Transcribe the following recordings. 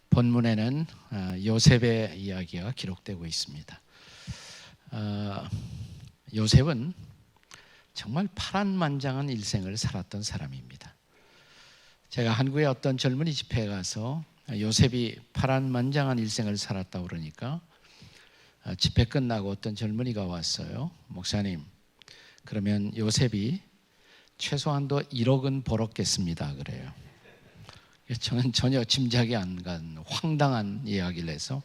본문에는 요셉의 이야기가 기록되고 있습니다. 요셉은 정말 파란만장한 일생을 살았던 사람입니다. 제가 한국의 어떤 젊은이 집회에 가서 요셉이 파란만장한 일생을 살았다고 그러니까 집회 끝나고 어떤 젊은이가 왔어요. 목사님, 그러면 요셉이 최소한도 1억은 벌었겠습니다. 그래요. 저는 전혀 짐작이 안 간 황당한 이야기를 해서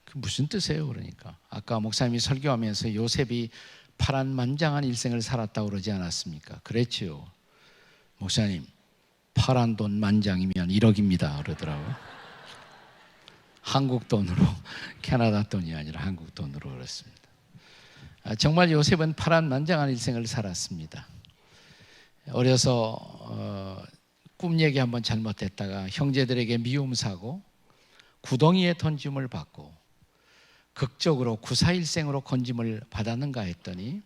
그 무슨 뜻이에요? 그러니까 아까 목사님이 설교하면서 요셉이 파란만장한 일생을 살았다고 그러지 않았습니까? 그랬지요. 목사님, 파란 돈 만장이면 1억입니다 그러더라고요. 한국 돈으로, 캐나다 돈이 아니라 한국 돈으로 그렇습니다. 정말 요셉은 파란만장한 일생을 살았습니다. 어려서 꿈 얘기 한번 잘못했다가 형제들에게 미움 사고 구덩이에 던짐을 받고 극적으로 구사일생으로 건짐을 받았는가 했더니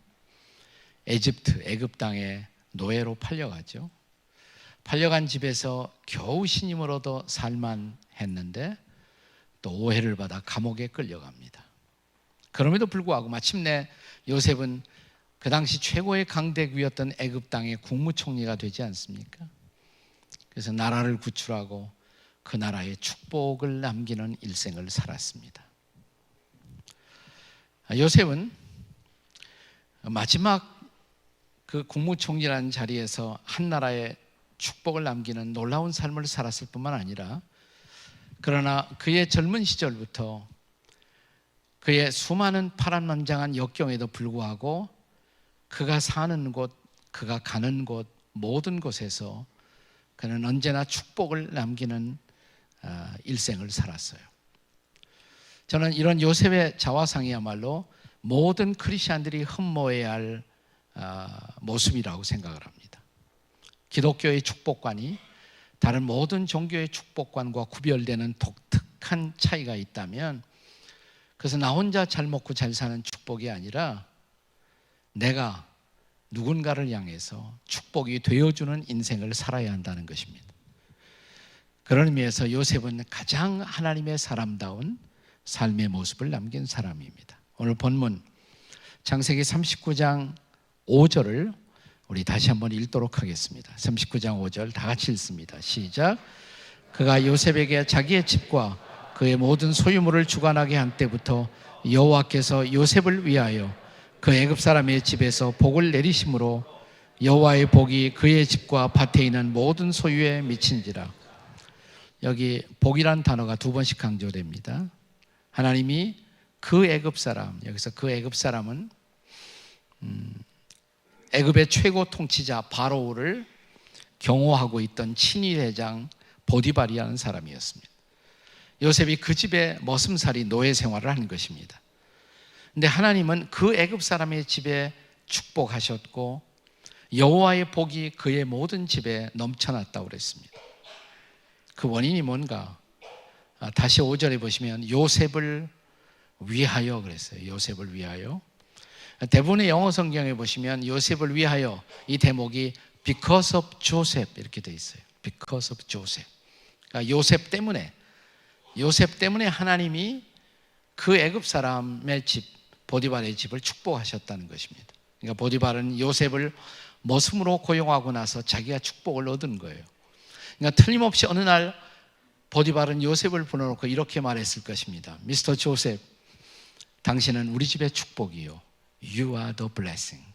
애굽 땅에 노예로 팔려가죠. 팔려간 집에서 겨우 신임으로도 살만했는데 또 오해를 받아 감옥에 끌려갑니다. 그럼에도 불구하고 마침내 요셉은 그 당시 최고의 강대국이었던 애굽 땅의 국무총리가 되지 않습니까? 그래서 나라를 구출하고 그 나라에 축복을 남기는 일생을 살았습니다. 요셉은 마지막 그 국무총리라는 자리에서 한 나라에 축복을 남기는 놀라운 삶을 살았을 뿐만 아니라 그러나 그의 젊은 시절부터 그의 수많은 파란만장한 역경에도 불구하고 그가 사는 곳, 그가 가는 곳, 모든 곳에서 그는 언제나 축복을 남기는 일생을 살았어요. 저는 이런 요셉의 자화상이야말로 모든 크리스찬들이 흠모해야 할 모습이라고 생각을 합니다. 기독교의 축복관이 다른 모든 종교의 축복관과 구별되는 독특한 차이가 있다면 그래서 나 혼자 잘 먹고 잘 사는 축복이 아니라 내가 누군가를 향해서 축복이 되어주는 인생을 살아야 한다는 것입니다. 그런 의미에서 요셉은 가장 하나님의 사람다운 삶의 모습을 남긴 사람입니다. 오늘 본문 창세기 39장 5절을 우리 다시 한번 읽도록 하겠습니다. 39장 5절 다 같이 읽습니다. 시작. 그가 요셉에게 자기의 집과 그의 모든 소유물을 주관하게 한 때부터 여호와께서 요셉을 위하여 그 애굽 사람의 집에서 복을 내리심으로 여호와의 복이 그의 집과 밭에 있는 모든 소유에 미친지라. 여기 복이란 단어가 두 번씩 강조됩니다. 하나님이 그 애굽 사람, 여기서 그 애굽 사람은 애굽의 최고 통치자 바로를 경호하고 있던 친위대장 보디발이라는 사람이었습니다. 요셉이 그 집에 머슴살이 노예 생활을 한 것입니다. 근데 하나님은 그 애굽 사람의 집에 축복하셨고 여호와의 복이 그의 모든 집에 넘쳐났다고 그랬습니다. 그 원인이 뭔가? 다시 5절에 보시면 요셉을 위하여 그랬어요. 요셉을 위하여. 대부분의 영어 성경에 보시면 요셉을 위하여 이 대목이 because of Joseph 이렇게 돼 있어요. because of Joseph. 그러니까 요셉 때문에 하나님이 그 애굽 사람의 집 보디발의 집을 축복하셨다는 것입니다. 그러니까 보디발은 요셉을 머슴으로 고용하고 나서 자기가 축복을 얻은 거예요. 그러니까 틀림없이 어느 날 보디발은 요셉을 불러놓고 이렇게 말했을 것입니다. 미스터 조셉, 당신은 우리 집의 축복이요. You are the blessing.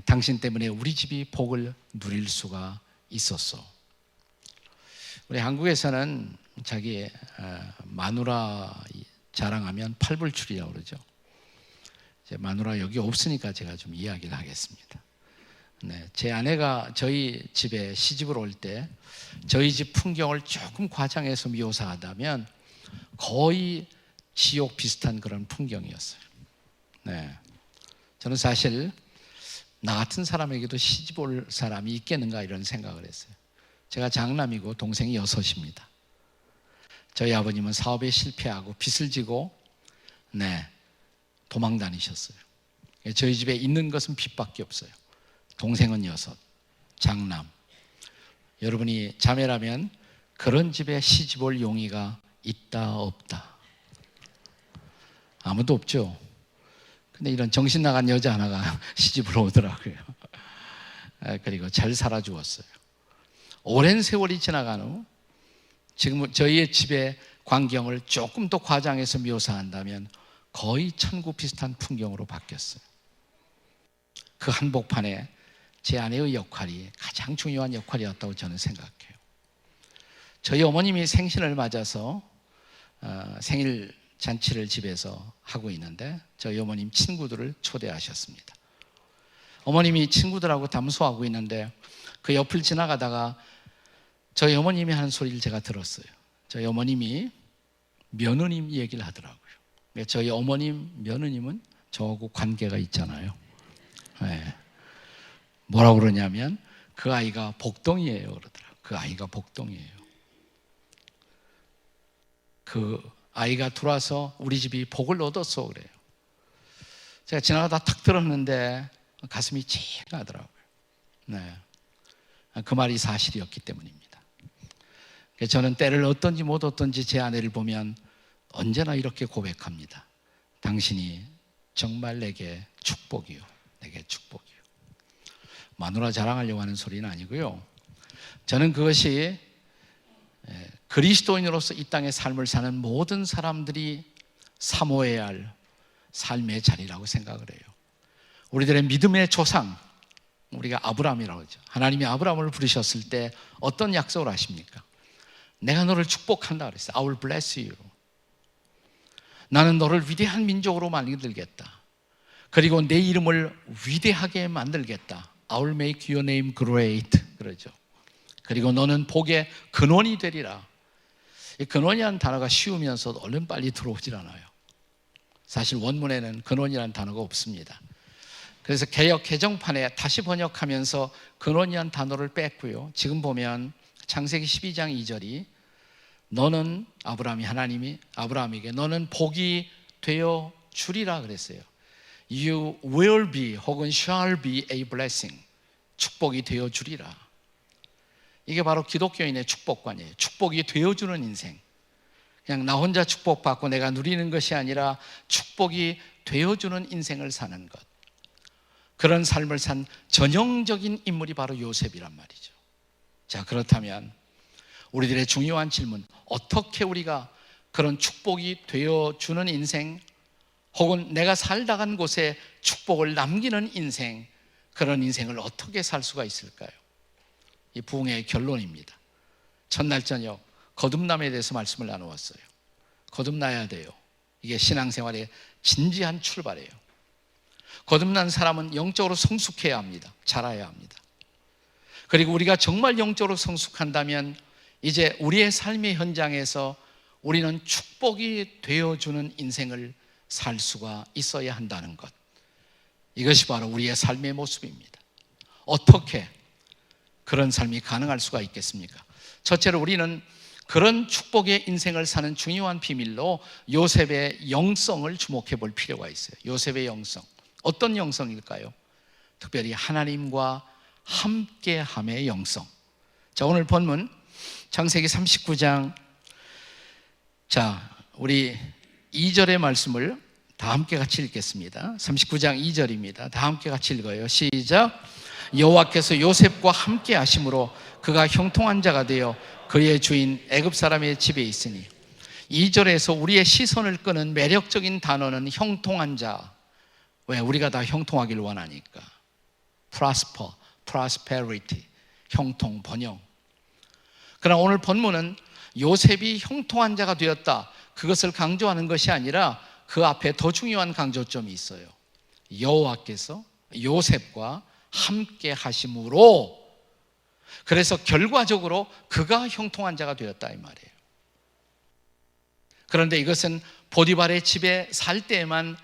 당신 때문에 우리 집이 복을 누릴 수가 있었어. 우리 한국에서는 자기 마누라 자랑하면 팔불출이라고 그러죠. 마누라 여기 없으니까 제가 좀 이야기를 하겠습니다. 네, 제 아내가 저희 집에 시집을 올 때 저희 집 풍경을 조금 과장해서 묘사하다면 거의 지옥 비슷한 그런 풍경이었어요. 네, 저는 사실 나 같은 사람에게도 시집 올 사람이 있겠는가 이런 생각을 했어요. 제가 장남이고 동생이 6입니다. 저희 아버님은 사업에 실패하고 빚을 지고 도망 다니셨어요. 저희 집에 있는 것은 빚밖에 없어요. 동생은 6, 장남. 여러분이 자매라면 그런 집에 시집 올 용의가 있다 없다? 아무도 없죠. 근데 이런 정신 나간 여자 하나가 시집을 오더라고요. 그리고 잘 살아 주었어요. 오랜 세월이 지나간 후 지금 저희의 집의 광경을 조금 더 과장해서 묘사한다면 거의 천국 비슷한 풍경으로 바뀌었어요. 그 한복판에 제 아내의 역할이 가장 중요한 역할이었다고 저는 생각해요. 저희 어머님이 생신을 맞아서 생일 잔치를 집에서 하고 있는데 저희 어머님 친구들을 초대하셨습니다. 어머님이 친구들하고 담소하고 있는데 그 옆을 지나가다가 저희 어머님이 하는 소리를 제가 들었어요. 저희 어머님이 며느님 얘기를 하더라고요. 저희 어머님, 며느님은 저하고 관계가 있잖아요. 네. 뭐라고 그러냐면 그 아이가 복덩이에요 그러더라고요. 그 아이가 복덩이에요. 그 아이가 들어와서 우리 집이 복을 얻었어 그래요. 제가 지나가다 탁 들었는데 가슴이 찡하더라고요. 네. 그 말이 사실이었기 때문입니다. 저는 때를 얻든지 못 얻든지 제 아내를 보면 언제나 이렇게 고백합니다. 당신이 정말 내게 축복이요. 내게 축복이요. 마누라 자랑하려고 하는 소리는 아니고요. 저는 그것이 그리스도인으로서 이 땅의 삶을 사는 모든 사람들이 사모해야 할 삶의 자리라고 생각을 해요. 우리들의 믿음의 조상, 우리가 아브라함이라고 하죠. 하나님이 아브라함을 부르셨을 때 어떤 약속을 하십니까? 내가 너를 축복한다 그랬어요. I will bless you. 나는 너를 위대한 민족으로 만들겠다. 그리고 내 이름을 위대하게 만들겠다. I will make your name great. 그러죠. 그리고 너는 복의 근원이 되리라. 이 근원이라는 단어가 쉬우면서도 얼른 빨리 들어오질 않아요. 사실 원문에는 근원이라는 단어가 없습니다. 그래서 개역 개정판에 다시 번역하면서 근원이라는 단어를 뺐고요. 지금 보면 창세기 12장 2절이 너는 하나님이 아브라함에게 너는 복이 되어 주리라 그랬어요. You will be 혹은 shall be a blessing. 축복이 되어 주리라. 이게 바로 기독교인의 축복관이에요. 축복이 되어주는 인생. 그냥 나 혼자 축복받고 내가 누리는 것이 아니라 축복이 되어주는 인생을 사는 것. 그런 삶을 산 전형적인 인물이 바로 요셉이란 말이죠. 자, 그렇다면 우리들의 중요한 질문, 어떻게 우리가 그런 축복이 되어주는 인생 혹은 내가 살다 간 곳에 축복을 남기는 인생, 그런 인생을 어떻게 살 수가 있을까요? 이 부흥의 결론입니다. 첫날 저녁 거듭남에 대해서 말씀을 나누었어요. 거듭나야 돼요. 이게 신앙생활의 진지한 출발이에요. 거듭난 사람은 영적으로 성숙해야 합니다. 자라야 합니다. 그리고 우리가 정말 영적으로 성숙한다면 이제 우리의 삶의 현장에서 우리는 축복이 되어주는 인생을 살 수가 있어야 한다는 것. 이것이 바로 우리의 삶의 모습입니다. 어떻게 그런 삶이 가능할 수가 있겠습니까? 첫째로 우리는 그런 축복의 인생을 사는 중요한 비밀로 요셉의 영성을 주목해 볼 필요가 있어요. 요셉의 영성. 어떤 영성일까요? 특별히 하나님과 함께함의 영성. 자, 오늘 본문 창세기 39장, 자, 우리 2절의 말씀을 다 함께 같이 읽겠습니다. 39장 2절입니다. 다 함께 같이 읽어요. 시작. 여호와께서 요셉과 함께 하심으로 그가 형통한 자가 되어 그의 주인 애굽 사람의 집에 있으니. 2절에서 우리의 시선을 끄는 매력적인 단어는 형통한 자. 왜? 우리가 다 형통하기를 원하니까. prosper, prosperity, 형통, 번영. 그러나 오늘 본문은 요셉이 형통한 자가 되었다, 그것을 강조하는 것이 아니라 그 앞에 더 중요한 강조점이 있어요. 여호와께서 요셉과 함께 하심으로, 그래서 결과적으로 그가 형통한 자가 되었다 이 말이에요. 그런데 이것은 보디발의 집에 살 때에만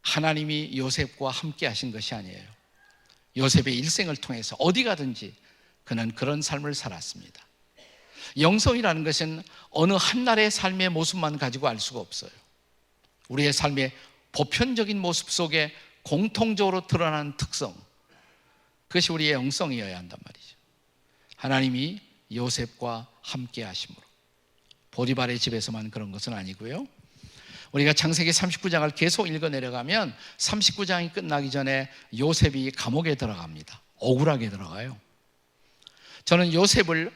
하나님이 요셉과 함께 하신 것이 아니에요. 요셉의 일생을 통해서 어디 가든지 그는 그런 삶을 살았습니다. 영성이라는 것은 어느 한날의 삶의 모습만 가지고 알 수가 없어요. 우리의 삶의 보편적인 모습 속에 공통적으로 드러나는 특성, 그것이 우리의 영성이어야 한단 말이죠. 하나님이 요셉과 함께 하심으로 보디발의 집에서만 그런 것은 아니고요. 우리가 창세기 39장을 계속 읽어 내려가면 39장이 끝나기 전에 요셉이 감옥에 들어갑니다. 억울하게 들어가요. 저는 요셉을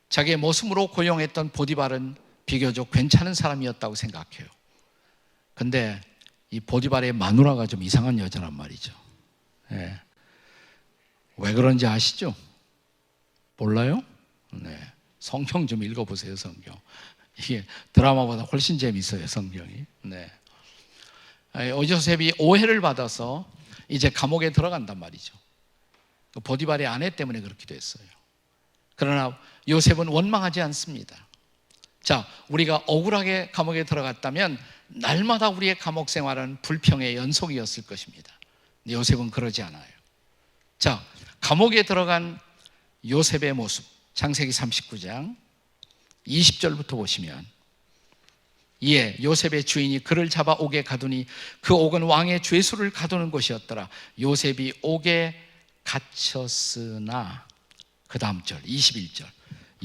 자기의 모습으로 고용했던 보디발은 비교적 괜찮은 사람이었다고 생각해요. 근데 이 보디발의 마누라가 좀 이상한 여자란 말이죠. 네. 왜 그런지 아시죠? 몰라요? 네. 성경 좀 읽어보세요, 성경. 이게 드라마보다 훨씬 재밌어요, 성경이. 네. 요셉이 오해를 받아서 이제 감옥에 들어간단 말이죠. 보디발의 아내 때문에 그렇게 됐어요. 그러나 요셉은 원망하지 않습니다. 자, 우리가 억울하게 감옥에 들어갔다면 날마다 우리의 감옥 생활은 불평의 연속이었을 것입니다. 근데 요셉은 그러지 않아요. 자, 감옥에 들어간 요셉의 모습, 창세기 39장 20절부터 보시면, 이에 요셉의 주인이 그를 잡아 옥에 가두니 그 옥은 왕의 죄수를 가두는 곳이었더라. 요셉이 옥에 갇혔으나, 그 다음 절 21절,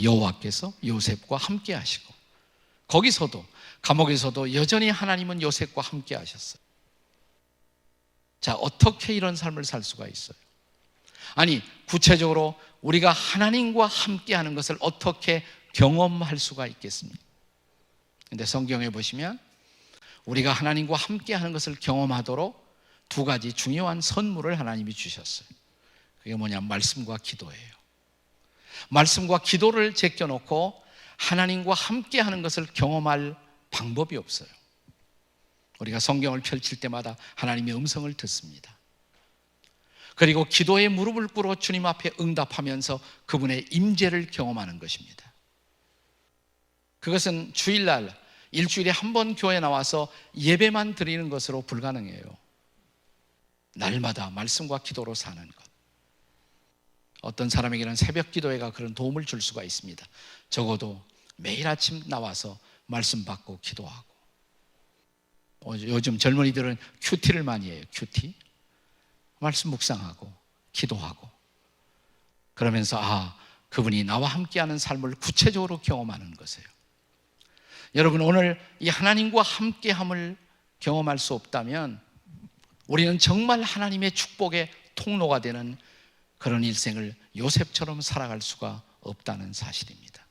여호와께서 요셉과 함께 하시고, 거기서도 감옥에서도 여전히 하나님은 요셉과 함께 하셨어요. 자, 어떻게 이런 삶을 살 수가 있어요? 아니, 구체적으로 우리가 하나님과 함께 하는 것을 어떻게 경험할 수가 있겠습니까? 근데 성경에 보시면 우리가 하나님과 함께 하는 것을 경험하도록 두 가지 중요한 선물을 하나님이 주셨어요. 그게 뭐냐면 말씀과 기도예요. 말씀과 기도를 제껴놓고 하나님과 함께 하는 것을 경험할 방법이 없어요. 우리가 성경을 펼칠 때마다 하나님의 음성을 듣습니다. 그리고 기도에 무릎을 꿇어 주님 앞에 응답하면서 그분의 임재를 경험하는 것입니다. 그것은 주일날 일주일에 한 번 교회에 나와서 예배만 드리는 것으로 불가능해요. 날마다 말씀과 기도로 사는 것. 어떤 사람에게는 새벽 기도회가 그런 도움을 줄 수가 있습니다. 적어도 매일 아침 나와서 말씀 받고 기도하고. 요즘 젊은이들은 큐티를 많이 해요. 큐티. 말씀 묵상하고 기도하고, 그러면서 그분이 나와 함께하는 삶을 구체적으로 경험하는 것이에요. 여러분, 오늘 이 하나님과 함께함을 경험할 수 없다면 우리는 정말 하나님의 축복의 통로가 되는 그런 일생을 요셉처럼 살아갈 수가 없다는 사실입니다.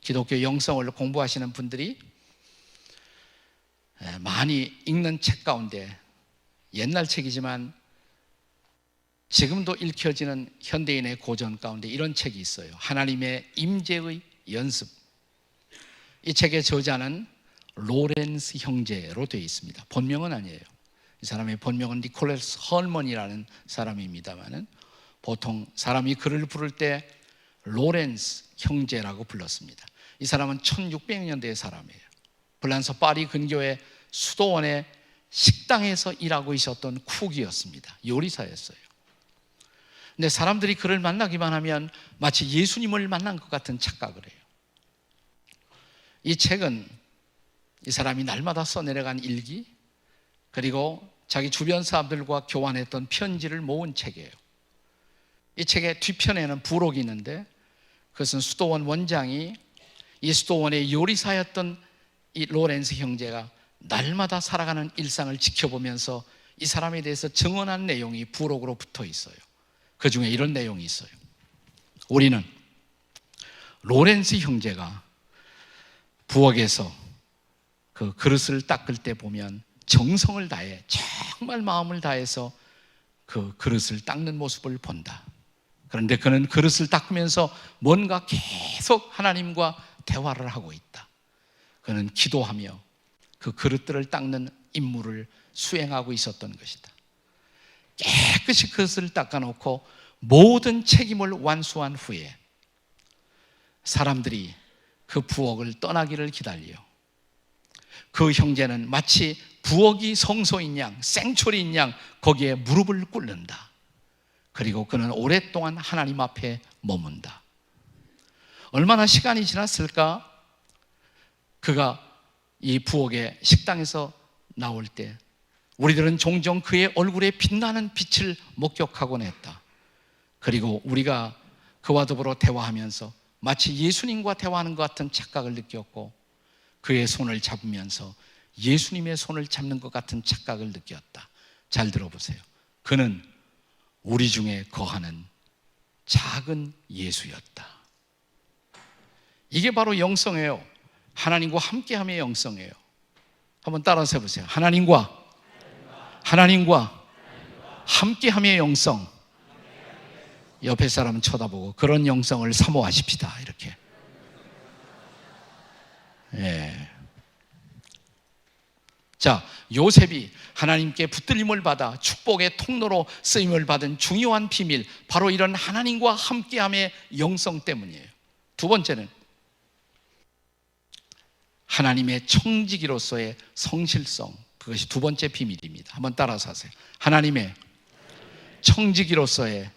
기독교 영성을 공부하시는 분들이 많이 읽는 책 가운데, 옛날 책이지만 지금도 읽혀지는 현대인의 고전 가운데 이런 책이 있어요. 하나님의 임재의 연습. 이 책의 저자는 로렌스 형제로 되어 있습니다. 본명은 아니에요. 이 사람의 본명은 니콜라스 헐먼이라는 사람입니다만은 보통 사람이 그를 부를 때 로렌스 형제라고 불렀습니다. 이 사람은 1600년대의 사람이에요. 프랑스 파리 근교의 수도원의 식당에서 일하고 있었던 쿡이었습니다. 요리사였어요. 근데 사람들이 그를 만나기만 하면 마치 예수님을 만난 것 같은 착각을 해요. 이 책은 이 사람이 날마다 써내려간 일기, 그리고 자기 주변 사람들과 교환했던 편지를 모은 책이에요. 이 책의 뒤편에는 부록이 있는데, 그것은 수도원 원장이 이 수도원의 요리사였던 이 로렌스 형제가 날마다 살아가는 일상을 지켜보면서 이 사람에 대해서 증언한 내용이 부록으로 붙어 있어요. 그 중에 이런 내용이 있어요. 우리는 로렌스 형제가 부엌에서 그 그릇을 닦을 때 보면 정성을 다해, 정말 마음을 다해서 그 그릇을 닦는 모습을 본다. 그런데 그는 그릇을 닦으면서 뭔가 계속 하나님과 대화를 하고 있다. 그는 기도하며 그 그릇들을 닦는 임무를 수행하고 있었던 것이다. 깨끗이 그릇을 닦아놓고 모든 책임을 완수한 후에 사람들이 그 부엌을 떠나기를 기다려 그 형제는 마치 부엌이 성소인 양, 생초리인 양 거기에 무릎을 꿇는다. 그리고 그는 오랫동안 하나님 앞에 머문다. 얼마나 시간이 지났을까? 그가 이 부엌의 식당에서 나올 때 우리들은 종종 그의 얼굴에 빛나는 빛을 목격하곤 했다. 그리고 우리가 그와 더불어 대화하면서 마치 예수님과 대화하는 것 같은 착각을 느꼈고 그의 손을 잡으면서 예수님의 손을 잡는 것 같은 착각을 느꼈다. 잘 들어보세요. 그는 우리 중에 거하는 작은 예수였다. 이게 바로 영성이에요. 하나님과 함께함의 영성이에요. 한번 따라서 해보세요. 하나님과 함께함의 영성. 옆에 사람은 쳐다보고 그런 영성을 사모하십시다. 이렇게. 예. 자, 요셉이 하나님께 붙들림을 받아 축복의 통로로 쓰임을 받은 중요한 비밀, 바로 이런 하나님과 함께함의 영성 때문이에요. 두 번째는 하나님의 청지기로서의 성실성, 그것이 두 번째 비밀입니다. 한번 따라서 하세요. 하나님의 청지기로서의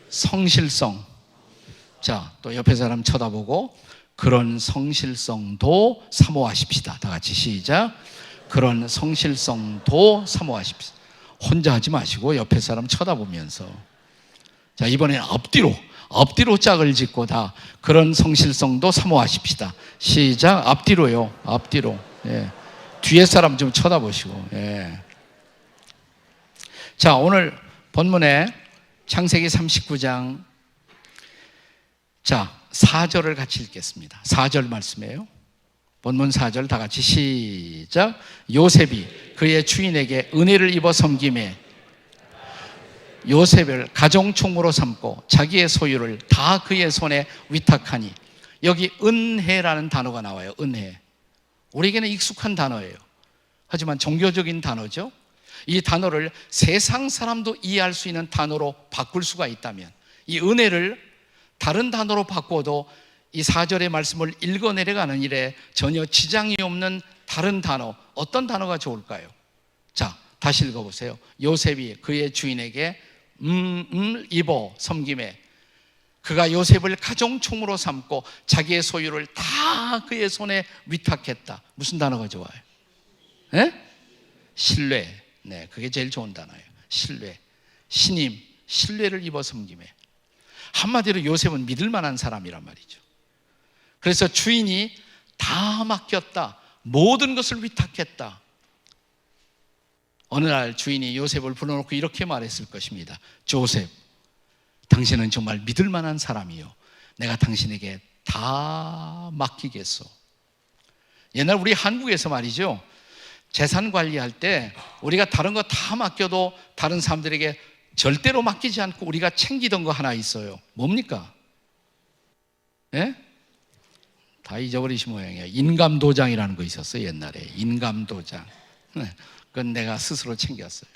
성실성. 자, 또 옆에 사람 쳐다보고 그런 성실성도 사모하십시다. 다 같이 시작. 그런 성실성도 사모하십시다. 혼자 하지 마시고 옆에 사람 쳐다보면서. 자, 이번엔 앞뒤로 짝을 짓고 다 그런 성실성도 사모하십시다. 시작. 앞뒤로요. 앞뒤로. 예. 뒤에 사람 좀 쳐다보시고. 예. 자, 오늘 본문에 창세기 39장 자 4절을 같이 읽겠습니다. 4절 말씀이에요. 본문 4절 다 같이 시작. 요셉이 그의 주인에게 은혜를 입어 섬김에 요셉을 가정총무로 삼고 자기의 소유를 다 그의 손에 위탁하니. 여기 은혜라는 단어가 나와요. 은혜. 우리에게는 익숙한 단어예요. 하지만 종교적인 단어죠. 이 단어를 세상 사람도 이해할 수 있는 단어로 바꿀 수가 있다면, 이 은혜를 다른 단어로 바꿔도 이 4절의 말씀을 읽어내려가는 일에 전혀 지장이 없는 다른 단어, 어떤 단어가 좋을까요? 자, 다시 읽어보세요. 요셉이 그의 주인에게 입어 섬김에 그가 요셉을 가정총무로 삼고 자기의 소유를 다 그의 손에 위탁했다. 무슨 단어가 좋아요? 네? 신뢰. 네, 그게 제일 좋은 단어예요. 신뢰. 신임, 신뢰를 입어 섬김에. 한마디로 요셉은 믿을 만한 사람이란 말이죠. 그래서 주인이 다 맡겼다. 모든 것을 위탁했다. 어느 날 주인이 요셉을 불러놓고 이렇게 말했을 것입니다. 조셉, 당신은 정말 믿을 만한 사람이요. 내가 당신에게 다 맡기겠소. 옛날 우리 한국에서 말이죠, 재산 관리할 때 우리가 다른 거 다 맡겨도 다른 사람들에게 절대로 맡기지 않고 우리가 챙기던 거 하나 있어요. 뭡니까? 예? 다 잊어버리신 모양이에요. 인감도장이라는 거 있었어요. 옛날에 인감도장. 그건 내가 스스로 챙겼어요.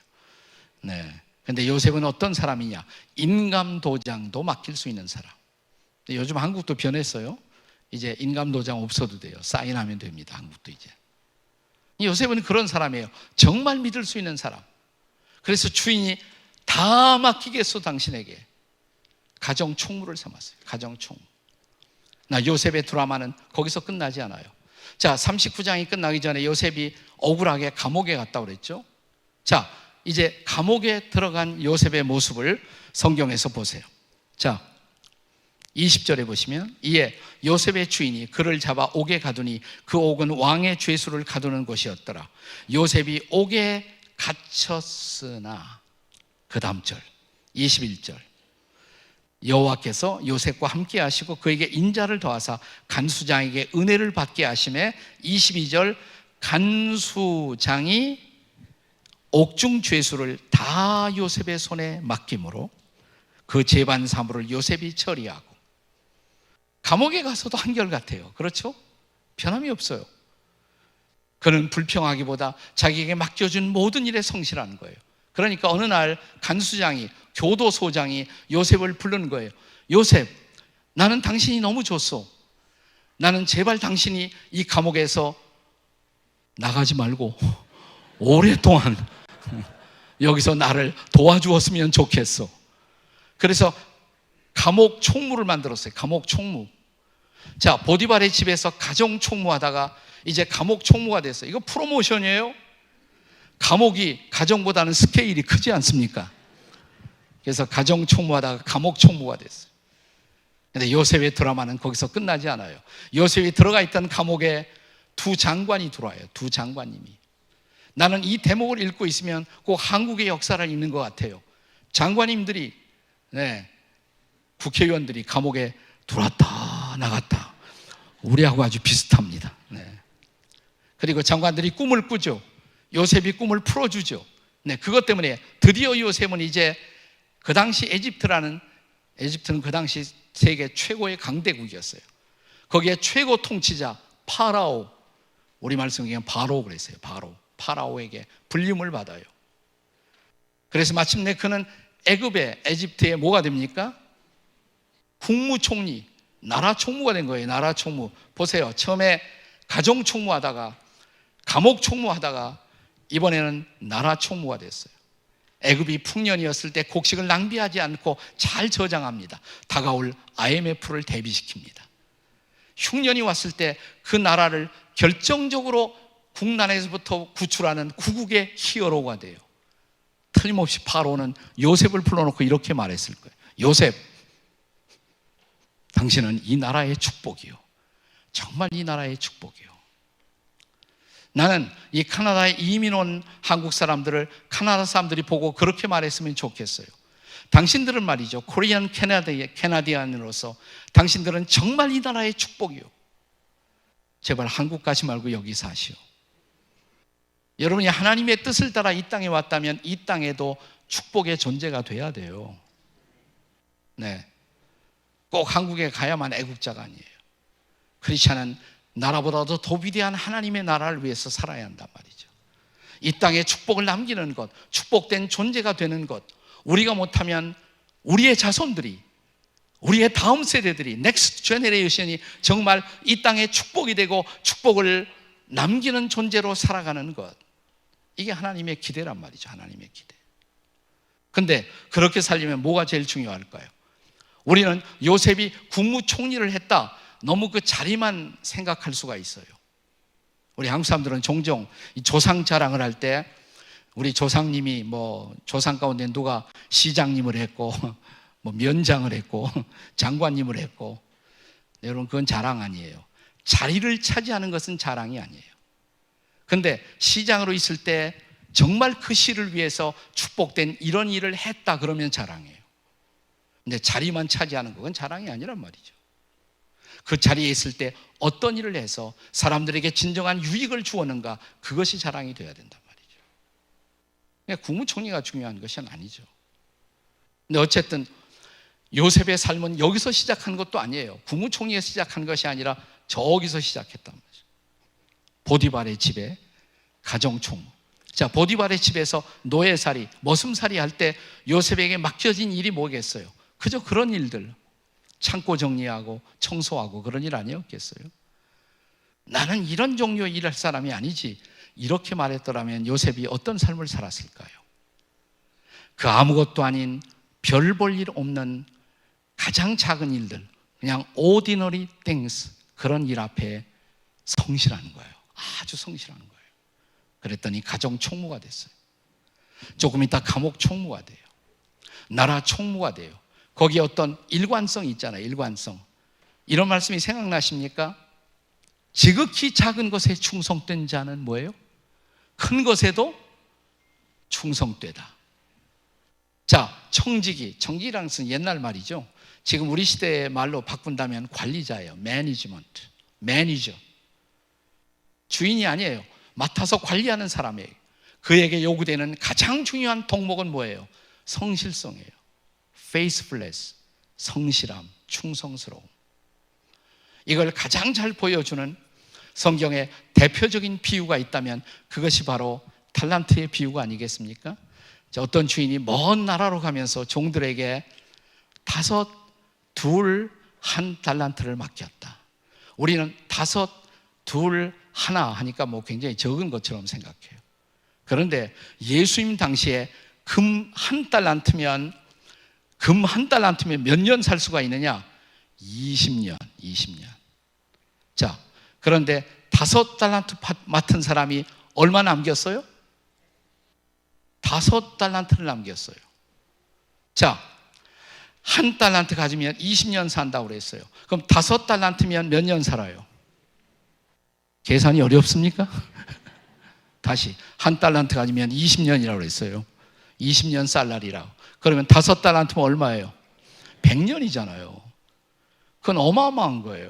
네. 근데 요셉은 어떤 사람이냐? 인감도장도 맡길 수 있는 사람. 요즘 한국도 변했어요. 이제 인감도장 없어도 돼요. 사인하면 됩니다. 한국도 이제. 요셉은 그런 사람이에요. 정말 믿을 수 있는 사람. 그래서 주인이 다 맡기겠소 당신에게. 가정총무를 삼았어요. 가정총무. 나 요셉의 드라마는 거기서 끝나지 않아요. 자, 39장이 끝나기 전에 요셉이 억울하게 감옥에 갔다 그랬죠. 자, 이제 감옥에 들어간 요셉의 모습을 성경에서 보세요. 자, 20절에 보시면 이에 요셉의 주인이 그를 잡아 옥에 가두니 그 옥은 왕의 죄수를 가두는 곳이었더라. 요셉이 옥에 갇혔으나, 그 다음 절 21절, 여호와께서 요셉과 함께 하시고 그에게 인자를 더하사 간수장에게 은혜를 받게 하심에 22절, 간수장이 옥중 죄수를 다 요셉의 손에 맡김으로 그 재반 사물을 요셉이 처리하고. 감옥에 가서도 한결같아요. 그렇죠? 변함이 없어요. 그는 불평하기보다 자기에게 맡겨준 모든 일에 성실한 거예요. 그러니까 어느 날 간수장이, 교도소장이 요셉을 부르는 거예요. 요셉, 나는 당신이 너무 좋소. 나는 제발 당신이 이 감옥에서 나가지 말고 오랫동안 여기서 나를 도와주었으면 좋겠어. 그래서 감옥 총무를 만들었어요. 감옥 총무. 자, 보디발의 집에서 가정 총무하다가 이제 감옥 총무가 됐어요. 이거 프로모션이에요. 감옥이 가정보다는 스케일이 크지 않습니까? 그래서 가정 총무하다가 감옥 총무가 됐어요. 근데 요셉의 드라마는 거기서 끝나지 않아요. 요셉이 들어가 있던 감옥에 두 장관이 들어와요. 두 장관님이. 나는 이 대목을 읽고 있으면 꼭 한국의 역사를 읽는 것 같아요. 장관님들이, 국회의원들이 감옥에 들어왔다 나갔다. 우리하고 아주 비슷합니다. 그리고 장관들이 꿈을 꾸죠. 요셉이 꿈을 풀어주죠. 그것 때문에 드디어 요셉은 이제 그 당시 에집트는 그 당시 세계 최고의 강대국이었어요. 거기에 최고 통치자 파라오, 우리말 성경에 바로 그랬어요. 파라오에게 불림을 받아요. 그래서 마침내 그는 에집트의 뭐가 됩니까? 국무총리, 나라 총무가 된 거예요. 나라 총무. 보세요. 처음에 가정 총무하다가 감옥 총무하다가 이번에는 나라 총무가 됐어요. 애굽이 풍년이었을 때 곡식을 낭비하지 않고 잘 저장합니다. 다가올 IMF를 대비시킵니다. 흉년이 왔을 때 그 나라를 결정적으로 국난에서부터 구출하는 구국의 히어로가 돼요. 틀림없이 파로는 요셉을 불러놓고 이렇게 말했을 거예요. 요셉, 당신은 이 나라의 축복이요. 정말 이 나라의 축복이요. 나는 이 카나다에 이민 온 한국 사람들을 카나다 사람들이 보고 그렇게 말했으면 좋겠어요. 당신들은 말이죠, 코리안 캐나디안으로서 당신들은 정말 이 나라의 축복이요. 제발 한국 가지 말고 여기 사시오. 여러분이 하나님의 뜻을 따라 이 땅에 왔다면 이 땅에도 축복의 존재가 돼야 돼요. 꼭 한국에 가야만 애국자가 아니에요. 크리스찬은 나라보다도 더 위대한 하나님의 나라를 위해서 살아야 한단 말이죠. 이 땅에 축복을 남기는 것, 축복된 존재가 되는 것, 우리가 못하면 우리의 자손들이, 우리의 다음 세대들이, 넥스트 제너레이션이 정말 이 땅에 축복이 되고 축복을 남기는 존재로 살아가는 것, 이게 하나님의 기대란 말이죠. 하나님의 기대. 근데 그렇게 살려면 뭐가 제일 중요할까요? 우리는 요셉이 국무총리를 했다, 너무 그 자리만 생각할 수가 있어요. 우리 한국 사람들은 종종 이 조상 자랑을 할 때 우리 조상님이 조상 가운데 누가 시장님을 했고 면장을 했고 장관님을 했고, 여러분 그건 자랑 아니에요. 자리를 차지하는 것은 자랑이 아니에요. 근데 시장으로 있을 때 정말 그 시를 위해서 축복된 이런 일을 했다 그러면 자랑이에요. 근데 자리만 차지하는 건 자랑이 아니란 말이죠. 그 자리에 있을 때 어떤 일을 해서 사람들에게 진정한 유익을 주었는가, 그것이 자랑이 돼야 된단 말이죠. 그냥 국무총리가 중요한 것은 아니죠. 근데 어쨌든 요셉의 삶은 여기서 시작한 것도 아니에요. 국무총리에서 시작한 것이 아니라 저기서 시작했단 말이죠. 보디발의 집에 가정총무. 자, 보디발의 집에서 노예살이, 머슴살이 할 때 요셉에게 맡겨진 일이 뭐겠어요? 그저 그런 일들, 창고 정리하고 청소하고 그런 일 아니었겠어요? 나는 이런 종류의 일을 할 사람이 아니지, 이렇게 말했더라면 요셉이 어떤 삶을 살았을까요? 그 아무것도 아닌 별 볼 일 없는 가장 작은 일들, 그냥 ordinary things, 그런 일 앞에 성실한 거예요. 아주 성실한 거예요. 그랬더니 가정 총무가 됐어요. 조금 있다 감옥 총무가 돼요. 나라 총무가 돼요. 거기에 어떤 일관성이 있잖아요. 일관성. 이런 말씀이 생각나십니까? 지극히 작은 것에 충성된 자는 뭐예요? 큰 것에도 충성되다. 자, 청직이라는 것은 옛날 말이죠. 지금 우리 시대의 말로 바꾼다면 관리자예요. 매니저. 주인이 아니에요. 맡아서 관리하는 사람이에요. 그에게 요구되는 가장 중요한 덕목은 뭐예요? 성실성이에요. faithfulness, 성실함, 충성스러움. 이걸 가장 잘 보여주는 성경의 대표적인 비유가 있다면 그것이 바로 달란트의 비유가 아니겠습니까? 어떤 주인이 먼 나라로 가면서 종들에게 5, 2, 1 달란트를 맡겼다. 우리는 5, 2, 1 하니까 굉장히 적은 것처럼 생각해요. 그런데 예수님 당시에 금 1달란트면 몇 년 살 수가 있느냐? 20년. 자, 그런데 5달란트 맡은 사람이 얼마 남겼어요? 5달란트를 남겼어요. 자, 한 달란트 가지면 20년 산다고 그랬어요. 그럼 5달란트면 몇 년 살아요? 계산이 어렵습니까? 다시 한 달란트 가지면 20년이라고 그랬어요. 20년 살날이라고. 그러면 5달란트면 얼마예요? 100년이잖아요. 그건 어마어마한 거예요.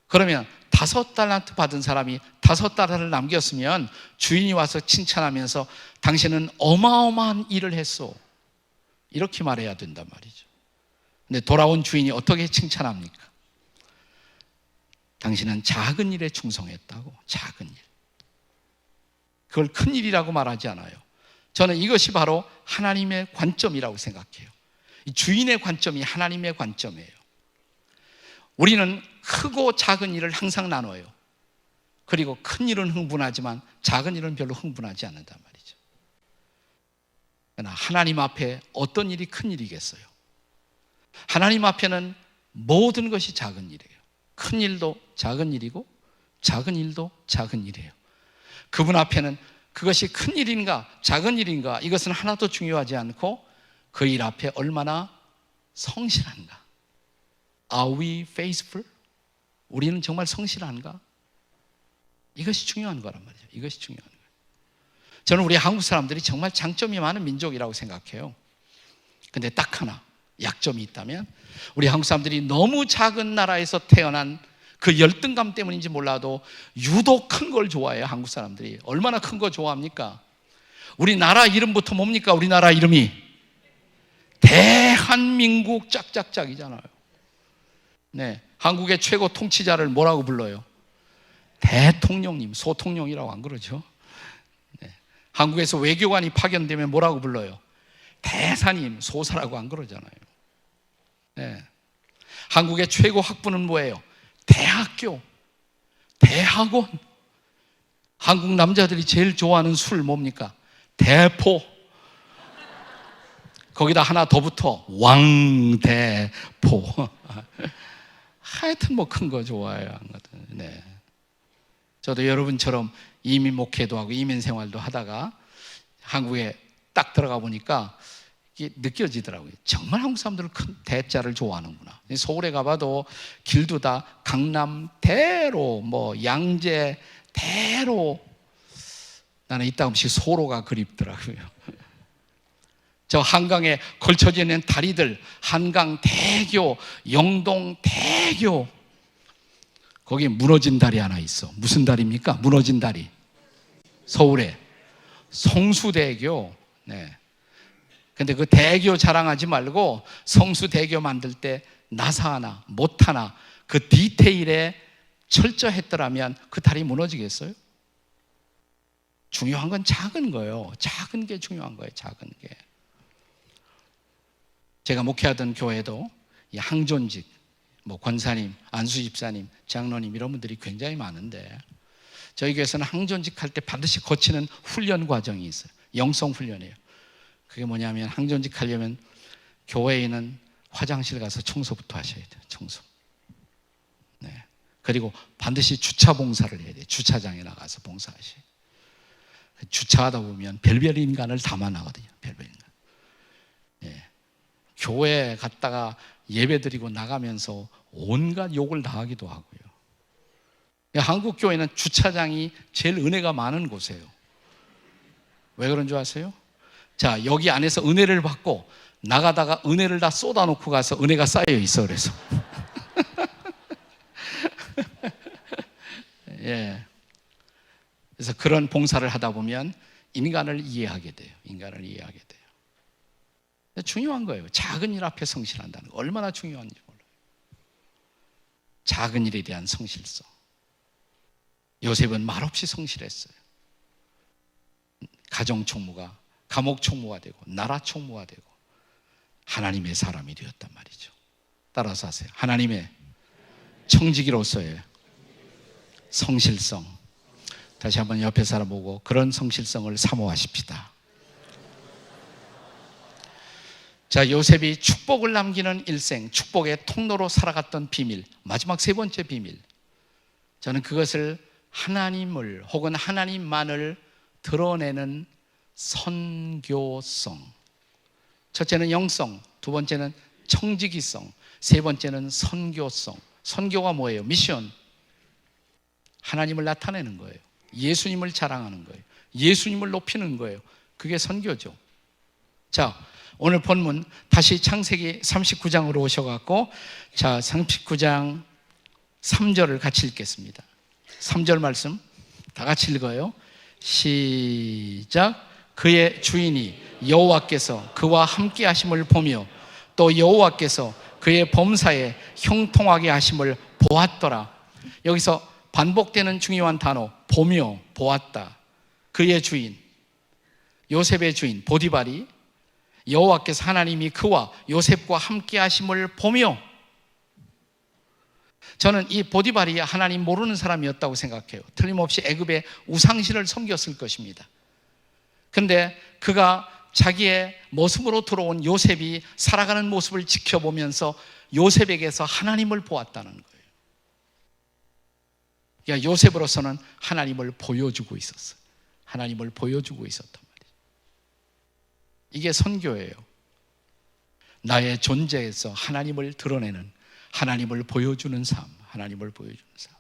그러면 5달란트 받은 사람이 5달란트를 남겼으면 주인이 와서 칭찬하면서 당신은 어마어마한 일을 했어, 이렇게 말해야 된단 말이죠. 근데 돌아온 주인이 어떻게 칭찬합니까? 당신은 작은 일에 충성했다고. 작은 일. 그걸 큰 일이라고 말하지 않아요. 저는 이것이 바로 하나님의 관점이라고 생각해요. 이 주인의 관점이 하나님의 관점이에요. 우리는 크고 작은 일을 항상 나눠요. 그리고 큰 일은 흥분하지만 작은 일은 별로 흥분하지 않는단 말이죠. 그러나 하나님 앞에 어떤 일이 큰 일이겠어요? 하나님 앞에는 모든 것이 작은 일이에요. 큰 일도 작은 일이고 작은 일도 작은 일이에요. 그분 앞에는 그것이 큰 일인가 작은 일인가 이것은 하나도 중요하지 않고 그 일 앞에 얼마나 성실한가. Are we faithful? 우리는 정말 성실한가? 이것이 중요한 거란 말이죠. 이것이 중요한 거예요. 저는 우리 한국 사람들이 정말 장점이 많은 민족이라고 생각해요. 근데 딱 하나 약점이 있다면, 우리 한국 사람들이 너무 작은 나라에서 태어난 그 열등감 때문인지 몰라도 유독 큰 걸 좋아해요. 한국 사람들이 얼마나 큰 거 좋아합니까? 우리나라 이름부터 뭡니까? 우리나라 이름이 대한민국 짝짝짝이잖아요. 네, 한국의 최고 통치자를 뭐라고 불러요? 대통령님, 소통령이라고 안 그러죠? 네. 한국에서 외교관이 파견되면 뭐라고 불러요? 대사님, 소사라고 안 그러잖아요. 네. 한국의 최고 학부는 뭐예요? 대학교, 대학원. 한국 남자들이 제일 좋아하는 술 뭡니까? 대포. 거기다 하나 더 붙어, 왕대포. 하여튼 뭐 큰 거 좋아해요. 네. 저도 여러분처럼 이민 목회도 하고 이민 생활도 하다가 한국에 딱 들어가 보니까 이게 느껴지더라고요. 정말 한국 사람들은 큰 대자를 좋아하는구나. 서울에 가봐도 길도 다 강남 대로, 뭐 양재 대로. 나는 이따금씩 소로가 그립더라고요. 저 한강에 걸쳐져 있는 다리들, 한강 대교, 영동 대교. 거기에 무너진 다리 하나 있어. 무슨 다리입니까? 무너진 다리. 서울에 성수대교. 네. 근데 그 대교 자랑하지 말고 성수대교 만들 때 나사 하나, 못 하나 그 디테일에 철저했더라면 그 다리 무너지겠어요? 중요한 건 작은 거예요. 작은 게 중요한 거예요. 작은 게. 제가 목회하던 교회도 이 항존직, 뭐 권사님, 안수 집사님, 장로님 이런 분들이 굉장히 많은데, 저희 교회에서는 항존직 할 때 반드시 거치는 훈련 과정이 있어요. 영성 훈련이에요. 그게 뭐냐면 항존직 하려면 교회에 있는 화장실 가서 청소부터 하셔야 돼요. 청소. 네. 그리고 반드시 주차 봉사를 해야 돼요. 주차장에 나가서 봉사하셔야 돼요. 주차하다 보면 별별 인간을 다 만나거든요. 별별 인간. 네. 교회 갔다가 예배 드리고 나가면서 온갖 욕을 다 하기도 하고요. 한국 교회는 주차장이 제일 은혜가 많은 곳이에요. 왜 그런 줄 아세요? 자, 여기 안에서 은혜를 받고 나가다가 은혜를 다 쏟아놓고 가서 은혜가 쌓여 있어. 그래서 예. 그래서 그런 봉사를 하다 보면 인간을 이해하게 돼요. 인간을 이해하게 돼요. 중요한 거예요. 작은 일 앞에 성실한다는 거 얼마나 중요한지 몰라요. 작은 일에 대한 성실성. 요셉은 말없이 성실했어요. 가정 총무가 감옥 총무가 되고 나라 총무가 되고 하나님의 사람이 되었단 말이죠. 따라서 하세요. 하나님의 청지기로서의 성실성. 다시 한번 옆에 사람 보고 그런 성실성을 사모하십시다. 자, 요셉이 축복을 남기는 일생, 축복의 통로로 살아갔던 비밀, 마지막 세 번째 비밀. 저는 그것을 하나님을 혹은 하나님만을 드러내는 선교성. 첫째는 영성, 두 번째는 청지기성, 세 번째는 선교성. 선교가 뭐예요? 미션. 하나님을 나타내는 거예요. 예수님을 자랑하는 거예요. 예수님을 높이는 거예요. 그게 선교죠. 자, 오늘 본문 다시 창세기 39장으로 오셔갖고, 자, 39장 3절을 같이 읽겠습니다. 3절 말씀 다 같이 읽어요. 시작. 그의 주인이 여호와께서 그와 함께 하심을 보며 또 여호와께서 그의 범사에 형통하게 하심을 보았더라. 여기서 반복되는 중요한 단어, 보며, 보았다. 그의 주인, 요셉의 주인 보디발이 여호와께서 하나님이 그와 요셉과 함께 하심을 보며, 저는 이 보디발이 하나님 모르는 사람이었다고 생각해요. 틀림없이 애굽의 우상신을 섬겼을 것입니다. 근데 그가 자기의 모습으로 들어온 요셉이 살아가는 모습을 지켜보면서 요셉에게서 하나님을 보았다는 거예요. 그러니까 요셉으로서는 하나님을 보여주고 있었어요. 하나님을 보여주고 있었단 말이에요. 이게 선교예요. 나의 존재에서 하나님을 드러내는, 하나님을 보여주는 삶, 하나님을 보여주는 삶.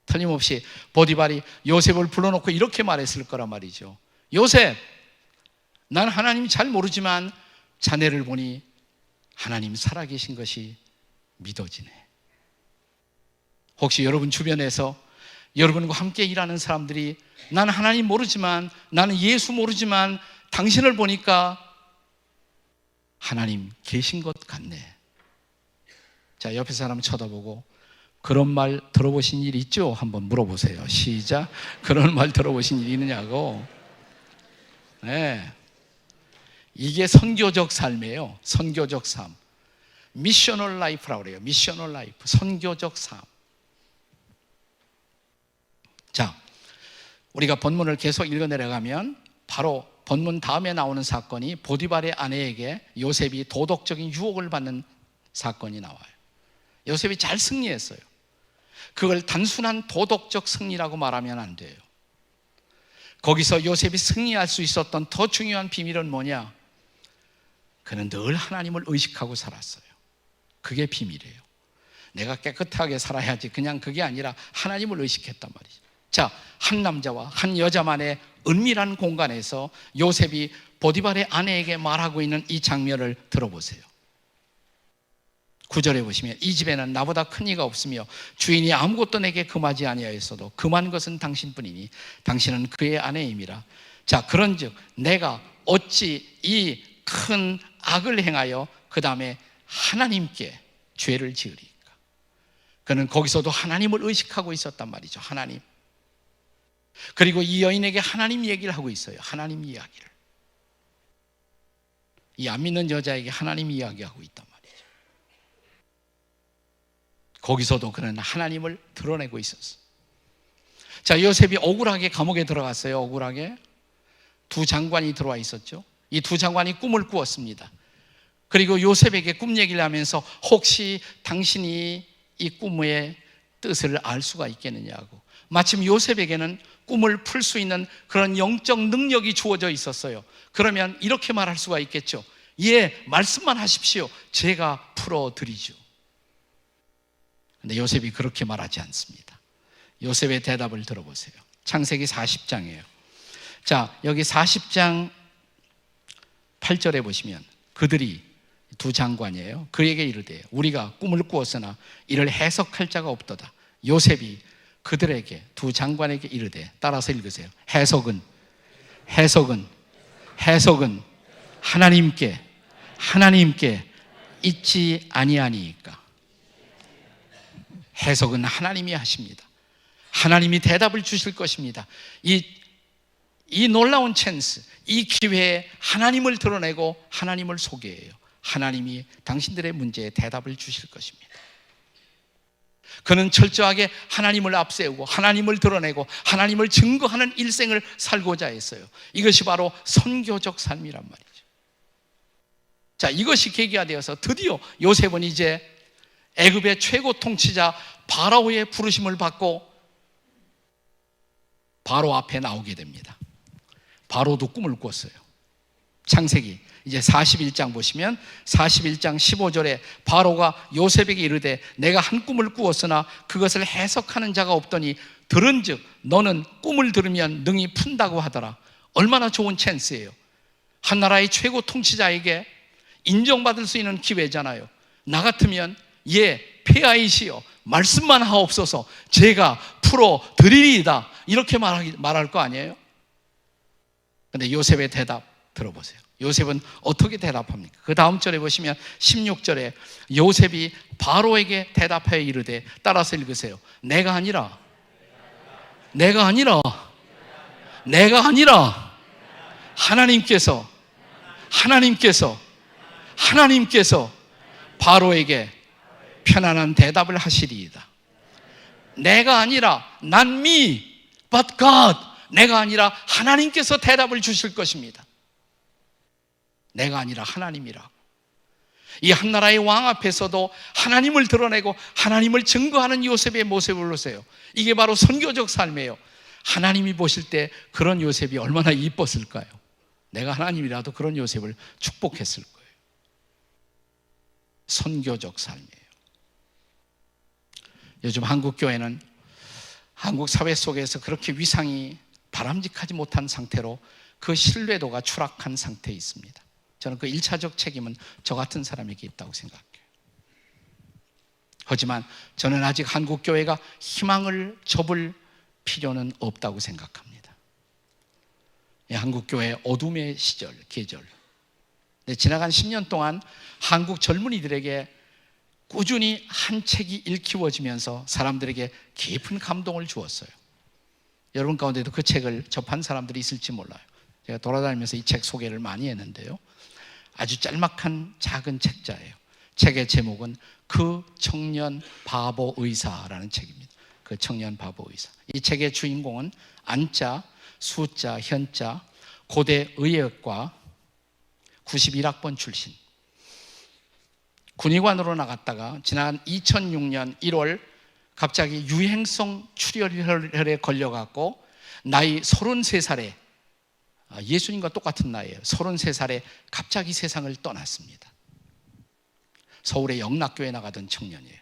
틀림없이 보디발이 요셉을 불러놓고 이렇게 말했을 거란 말이죠. 요셉, 난 하나님 잘 모르지만 자네를 보니 하나님 살아계신 것이 믿어지네. 혹시 여러분 주변에서 여러분과 함께 일하는 사람들이 난 하나님 모르지만, 나는 예수 모르지만 당신을 보니까 하나님 계신 것 같네. 자, 옆에 사람 쳐다보고 그런 말 들어보신 일 있죠? 한번 물어보세요. 시작. 그런 말 들어보신 일 있느냐고. 네. 이게 선교적 삶이에요. 선교적 삶. 미셔널 라이프라고 그래요. 미셔널 라이프. 선교적 삶. 자, 우리가 본문을 계속 읽어 내려가면 바로 본문 다음에 나오는 사건이 보디발의 아내에게 요셉이 도덕적인 유혹을 받는 사건이 나와요. 요셉이 잘 승리했어요. 그걸 단순한 도덕적 승리라고 말하면 안 돼요. 거기서 요셉이 승리할 수 있었던 더 중요한 비밀은 뭐냐? 그는 늘 하나님을 의식하고 살았어요. 그게 비밀이에요. 내가 깨끗하게 살아야지, 그냥 그게 아니라 하나님을 의식했단 말이죠. 자, 한 남자와 한 여자만의 은밀한 공간에서 요셉이 보디발의 아내에게 말하고 있는 이 장면을 들어보세요. 9절에 보시면 이 집에는 나보다 큰 이가 없으며 주인이 아무것도 내게 금하지 아니하였어도 금한 것은 당신뿐이니 당신은 그의 아내임이라. 자, 그런즉 내가 어찌 이 큰 악을 행하여 그 다음에 하나님께 죄를 지으리까? 그는 거기서도 하나님을 의식하고 있었단 말이죠. 하나님. 그리고 이 여인에게 하나님 얘기를 하고 있어요. 하나님 이야기를. 이 안 믿는 여자에게 하나님 이야기하고 있단 말이죠. 거기서도 그는 하나님을 드러내고 있었어요. 자, 요셉이 억울하게 감옥에 들어갔어요. 억울하게. 두 장관이 들어와 있었죠. 이 두 장관이 꿈을 꾸었습니다. 그리고 요셉에게 꿈 얘기를 하면서 혹시 당신이 이 꿈의 뜻을 알 수가 있겠느냐고. 마침 요셉에게는 꿈을 풀 수 있는 그런 영적 능력이 주어져 있었어요. 그러면 이렇게 말할 수가 있겠죠. 예, 말씀만 하십시오. 제가 풀어드리죠. 근데 요셉이 그렇게 말하지 않습니다. 요셉의 대답을 들어보세요. 창세기 40장이에요. 자, 여기 40장 8절에 보시면 그들이 두 장관이에요. 그에게 이르되 우리가 꿈을 꾸었으나 이를 해석할 자가 없도다. 요셉이 그들에게, 두 장관에게 이르되, 따라서 읽으세요. 해석은 하나님께 있지 아니하니까. 해석은 하나님이 하십니다. 하나님이 대답을 주실 것입니다. 이 놀라운 찬스, 이 기회에 하나님을 드러내고 하나님을 소개해요. 하나님이 당신들의 문제에 대답을 주실 것입니다. 그는 철저하게 하나님을 앞세우고 하나님을 드러내고 하나님을 증거하는 일생을 살고자 했어요. 이것이 바로 선교적 삶이란 말이죠. 자, 이것이 계기가 되어서 드디어 요셉은 이제 애굽의 최고 통치자 바라오의 부르심을 받고 바로 앞에 나오게 됩니다. 바로도 꿈을 꿨어요. 창세기 이제 41장 보시면 41장 15절에 바로가 요셉에게 이르되 내가 한 꿈을 꾸었으나 그것을 해석하는 자가 없더니 들은즉 너는 꿈을 들으면 능히 푼다고 하더라. 얼마나 좋은 찬스예요. 한 나라의 최고 통치자에게 인정받을 수 있는 기회잖아요. 나 같으면 예 폐하이시여 말씀만 하옵소서 제가 풀어 드리리이다 이렇게 말할 거 아니에요? 근데 요셉의 대답 들어보세요. 요셉은 어떻게 대답합니까? 그 다음 절에 보시면 16절에 요셉이 바로에게 대답하여 이르되 따라서 읽으세요. 내가 아니라 하나님께서 바로에게 편안한 대답을 하시리이다. 내가 아니라 not me but God, 내가 아니라 하나님께서 대답을 주실 것입니다. 내가 아니라 하나님이라고. 이 한나라의 왕 앞에서도 하나님을 드러내고 하나님을 증거하는 요셉의 모습을 보세요. 이게 바로 선교적 삶이에요. 하나님이 보실 때 그런 요셉이 얼마나 이뻤을까요? 내가 하나님이라도 그런 요셉을 축복했을 거예요. 선교적 삶이에요. 요즘 한국 교회는 한국 사회 속에서 그렇게 위상이 바람직하지 못한 상태로 그 신뢰도가 추락한 상태에 있습니다. 저는 그 1차적 책임은 저 같은 사람에게 있다고 생각해요. 하지만 저는 아직 한국 교회가 희망을 접을 필요는 없다고 생각합니다. 한국 교회의 어둠의 시절, 계절. 지나간 10년 동안 한국 젊은이들에게 꾸준히 한 책이 읽히워지면서 사람들에게 깊은 감동을 주었어요. 여러분 가운데도 그 책을 접한 사람들이 있을지 몰라요. 제가 돌아다니면서 이 책 소개를 많이 했는데요. 아주 짤막한 작은 책자예요. 책의 제목은 그 청년 바보 의사라는 책입니다. 그 청년 바보 의사. 이 책의 주인공은 안자, 수자, 현자, 고대 의예학과 91학번 출신. 군의관으로 나갔다가 지난 2006년 1월 갑자기 유행성 출혈에 걸려갖고 나이 33살에 예수님과 똑같은 나이에요. 33살에 갑자기 세상을 떠났습니다. 서울의 영락교회 나가던 청년이에요.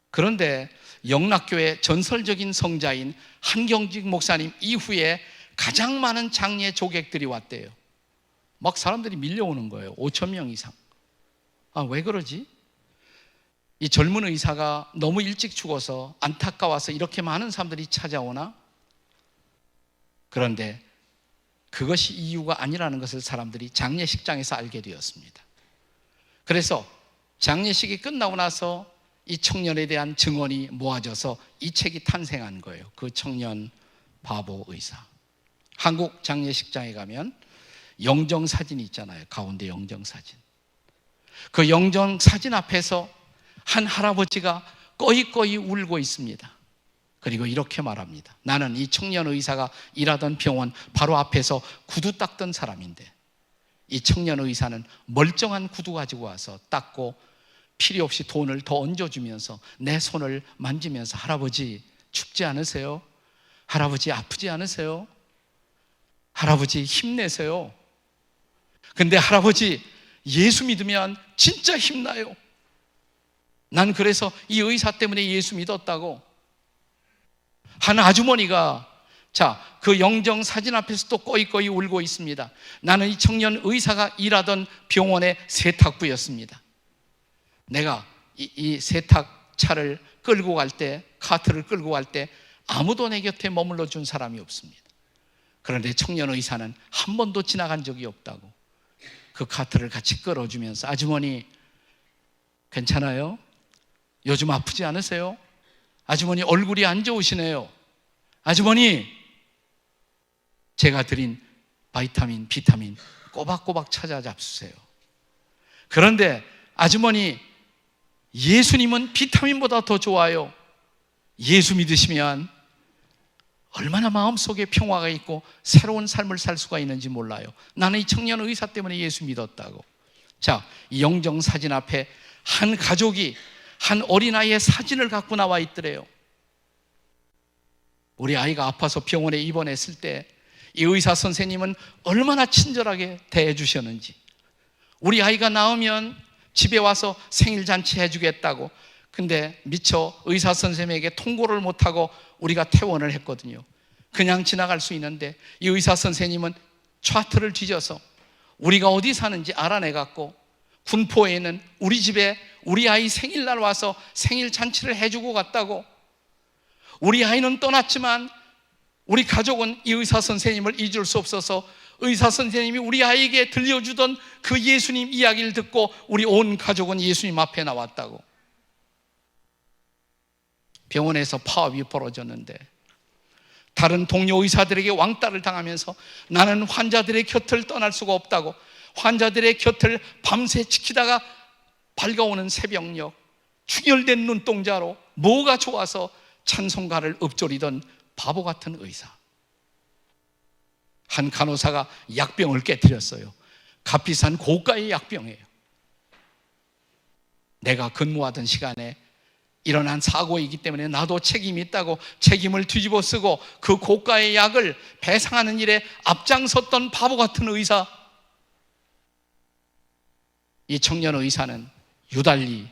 그런데 영락교회 전설적인 성자인 한경직 목사님 이후에 가장 많은 장례 조객들이 왔대요. 막 사람들이 밀려오는 거예요. 5,000명 이상. 왜 그러지? 이 젊은 의사가 너무 일찍 죽어서 안타까워서 이렇게 많은 사람들이 찾아오나? 그런데 그것이 이유가 아니라는 것을 사람들이 장례식장에서 알게 되었습니다. 그래서 장례식이 끝나고 나서 이 청년에 대한 증언이 모아져서 이 책이 탄생한 거예요. 그 청년 바보 의사. 한국 장례식장에 가면 영정사진이 있잖아요. 가운데 영정사진. 그 영정사진 앞에서 한 할아버지가 꺼이꺼이 울고 있습니다. 그리고 이렇게 말합니다. 나는 이 청년 의사가 일하던 병원 바로 앞에서 구두 닦던 사람인데 이 청년 의사는 멀쩡한 구두 가지고 와서 닦고 필요 없이 돈을 더 얹어주면서 내 손을 만지면서 할아버지 춥지 않으세요? 할아버지 아프지 않으세요? 할아버지 힘내세요. 근데 할아버지 예수 믿으면 진짜 힘나요. 난 그래서 이 의사 때문에 예수 믿었다고. 한 아주머니가 그 영정 사진 앞에서 또 꺼이꺼이 울고 있습니다. 나는 이 청년 의사가 일하던 병원의 세탁부였습니다. 내가 이 세탁차를 끌고 갈 때, 카트를 끌고 갈 때 아무도 내 곁에 머물러 준 사람이 없습니다. 그런데 청년 의사는 한 번도 지나간 적이 없다고 그 카트를 같이 끌어주면서 아주머니 괜찮아요? 요즘 아프지 않으세요? 아주머니 얼굴이 안 좋으시네요. 아주머니 제가 드린 바이타민, 비타민 꼬박꼬박 찾아 잡수세요. 그런데 아주머니 예수님은 비타민보다 더 좋아요. 예수 믿으시면 얼마나 마음속에 평화가 있고 새로운 삶을 살 수가 있는지 몰라요. 나는 이 청년 의사 때문에 예수 믿었다고. 이 영정사진 앞에 한 가족이 한 어린아이의 사진을 갖고 나와 있더래요. 우리 아이가 아파서 병원에 입원했을 때 이 의사 선생님은 얼마나 친절하게 대해 주셨는지. 우리 아이가 낳으면 집에 와서 생일잔치 해주겠다고. 근데 미처 의사 선생님에게 통보를 못하고 우리가 퇴원을 했거든요. 그냥 지나갈 수 있는데 이 의사 선생님은 차트를 뒤져서 우리가 어디 사는지 알아내갖고 군포에 있는 우리 집에 우리 아이 생일날 와서 생일 잔치를 해주고 갔다고. 우리 아이는 떠났지만 우리 가족은 이 의사 선생님을 잊을 수 없어서 의사 선생님이 우리 아이에게 들려주던 그 예수님 이야기를 듣고 우리 온 가족은 예수님 앞에 나왔다고. 병원에서 파업이 벌어졌는데 다른 동료 의사들에게 왕따를 당하면서 나는 환자들의 곁을 떠날 수가 없다고, 환자들의 곁을 밤새 지키다가 밝아오는 새벽녘 충혈된 눈동자로 뭐가 좋아서 찬송가를 읊조리던 바보 같은 의사. 한 간호사가 약병을 깨뜨렸어요. 값비싼 고가의 약병이에요. 내가 근무하던 시간에 일어난 사고이기 때문에 나도 책임이 있다고 책임을 뒤집어 쓰고 그 고가의 약을 배상하는 일에 앞장섰던 바보 같은 의사. 이 청년 의사는 유달리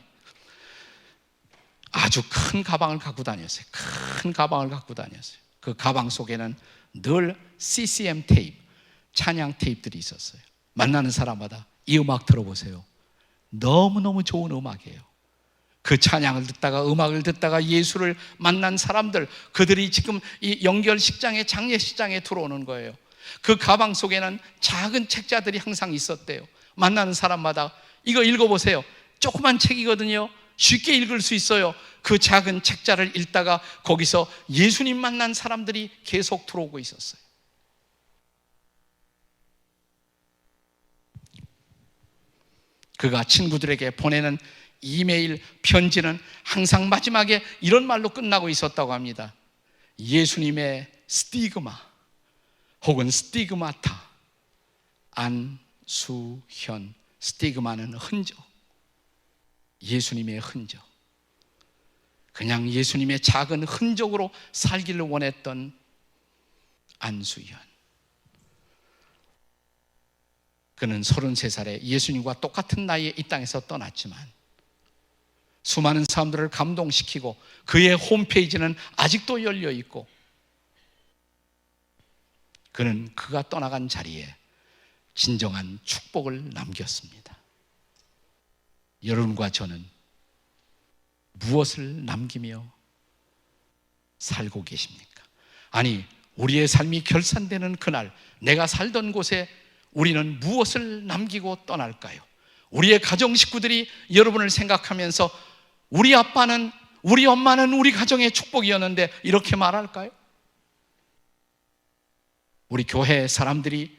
아주 큰 가방을 갖고 다녔어요. 큰 가방을 갖고 다녔어요. 그 가방 속에는 늘 CCM 테이프, 찬양 테이프들이 있었어요. 만나는 사람마다 이 음악 들어보세요. 너무너무 좋은 음악이에요. 그 찬양을 듣다가 음악을 듣다가 예수를 만난 사람들, 그들이 지금 이 연결식장에, 장례식장에 들어오는 거예요. 그 가방 속에는 작은 책자들이 항상 있었대요. 만나는 사람마다 이거 읽어보세요. 조그만 책이거든요. 쉽게 읽을 수 있어요. 그 작은 책자를 읽다가 거기서 예수님 만난 사람들이 계속 들어오고 있었어요. 그가 친구들에게 보내는 이메일, 편지는 항상 마지막에 이런 말로 끝나고 있었다고 합니다. 예수님의 스티그마 혹은 스티그마타, 안수현. 스티그마는 흔적, 예수님의 흔적. 그냥 예수님의 작은 흔적으로 살기를 원했던 안수현. 그는 33살에 예수님과 똑같은 나이에 이 땅에서 떠났지만 수많은 사람들을 감동시키고 그의 홈페이지는 아직도 열려 있고 그는 그가 떠나간 자리에 진정한 축복을 남겼습니다. 여러분과 저는 무엇을 남기며 살고 계십니까? 아니, 우리의 삶이 결산되는 그날 내가 살던 곳에 우리는 무엇을 남기고 떠날까요? 우리의 가정 식구들이 여러분을 생각하면서 우리 아빠는, 우리 엄마는 우리 가정의 축복이었는데 이렇게 말할까요? 우리 교회 사람들이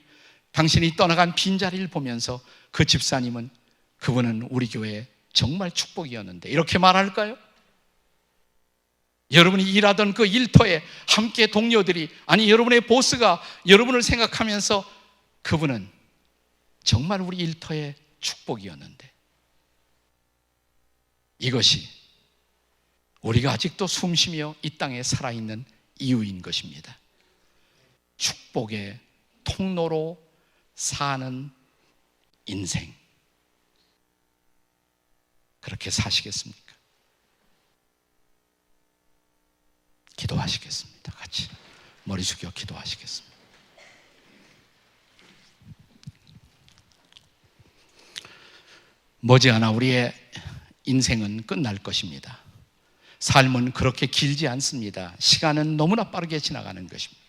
당신이 떠나간 빈자리를 보면서 그 집사님은, 그분은 우리 교회의 정말 축복이었는데 이렇게 말할까요? 여러분이 일하던 그 일터에 함께 동료들이, 아니 여러분의 보스가 여러분을 생각하면서 그분은 정말 우리 일터의 축복이었는데, 이것이 우리가 아직도 숨쉬며 이 땅에 살아있는 이유인 것입니다. 축복의 통로로 사는 인생, 그렇게 사시겠습니까? 기도하시겠습니다. 같이 머리 숙여 기도하시겠습니다. 머지않아 우리의 인생은 끝날 것입니다. 삶은 그렇게 길지 않습니다. 시간은 너무나 빠르게 지나가는 것입니다.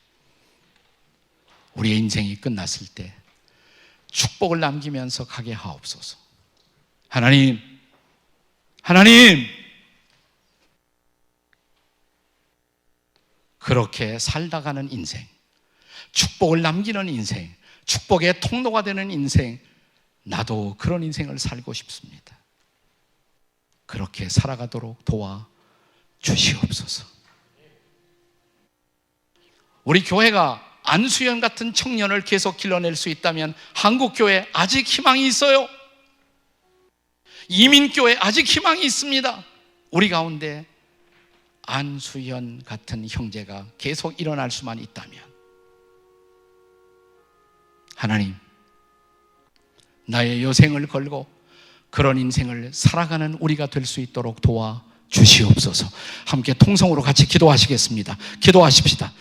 우리의 인생이 끝났을 때 축복을 남기면서 가게 하옵소서. 하나님, 그렇게 살다가는 인생, 축복을 남기는 인생, 축복의 통로가 되는 인생, 나도 그런 인생을 살고 싶습니다. 그렇게 살아가도록 도와 주시옵소서. 우리 교회가 안수현 같은 청년을 계속 길러낼 수 있다면 한국교회 아직 희망이 있어요. 이민교회 아직 희망이 있습니다. 우리 가운데 안수현 같은 형제가 계속 일어날 수만 있다면 하나님, 나의 여생을 걸고 그런 인생을 살아가는 우리가 될 수 있도록 도와 주시옵소서. 함께 통성으로 같이 기도하시겠습니다. 기도하십시다.